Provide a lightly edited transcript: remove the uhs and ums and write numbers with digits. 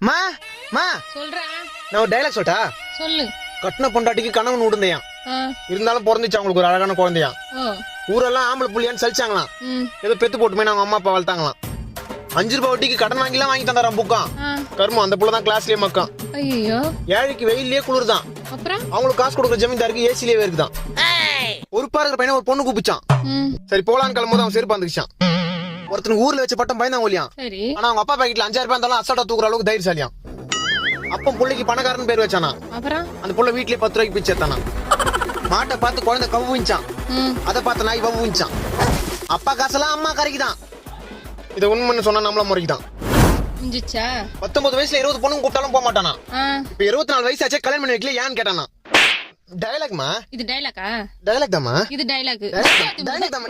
மா மா சொல்றேன். நான் ஒரு டைலாக் சொல்லிட்டா. சொல்லு. கட்டின பொண்டாட்டிக்கு கணவன் விடுந்தையான், இருந்தாலும் பிறந்துச்சு அவங்களுக்கு ஒரு அழகான குழந்தையான். ஊரெல்லாம் ஆம்பளை புள்ளியான்னு சலிச்சாங்களாம். ஏதோ பெத்து போட்டுமே அவங்க அம்மா அப்பா வளர்த்தாங்களாம். 5 ரூபாய் வட்டிக்கு கடன் வாங்கிலாம் வாங்கி தந்தாராம் புக்கான். கருமம் அந்த புள்ளதான் கிளாஸ்லயே மக்கான். ஐயோ, ஏழைக்கு வெயிலே குளிர்தான். அப்புறம் அவங்களுக்கு காசு கொடுக்குற ஜமீன்தாருக்கு ஏசிலேயே இருக்குதான். ஒரு பாருக்கிற பையனை ஒரு பொண்ணு கூப்பிச்சான். சரி போலான்னு கிளம்பும்போது அவன் செருப்பு வந்துச்சான். ஒருத்தனுக்கு ஊர்ல வச்ச பட்டம் பயந்தான் ஒலியான். ஆனா அவங்க அப்பா பாக்கெட்ல 5000 ரூபாய் இருந்தாலும் அசால்ட்டா தூக்குற அளவுக்கு தைரியசாலியான். அப்ப புள்ளைக்கு பணக்காரன் பேர் வச்சானா. அப்புறம் அந்த புள்ள வீட்லயே 10 ரூபாய்க்கு பிச்சை எடுத்தானா. மாட்டை பார்த்து குழந்தை கவுவிச்சான், அதை பார்த்து நாய் வவுவிச்சான். அப்பா காசெல்லாம் அம்மா கரைக்குதான். இதை உண்மைன்னு சொன்னா நம்மள முறைக்குதான். 19 வயசுல 20 பொண்ணுங்க கூப்பிட்டாலும் போக மாட்டானா. இப்ப 24 வயசு ஆச்சே கல்யாணம் பண்ணி வைக்கல ஏன்னு கேட்டானா. டயலாக்மா இது, டைலாக்கா? டைலாக் தாமா இது, டைலாக். டைலாக் தாமா.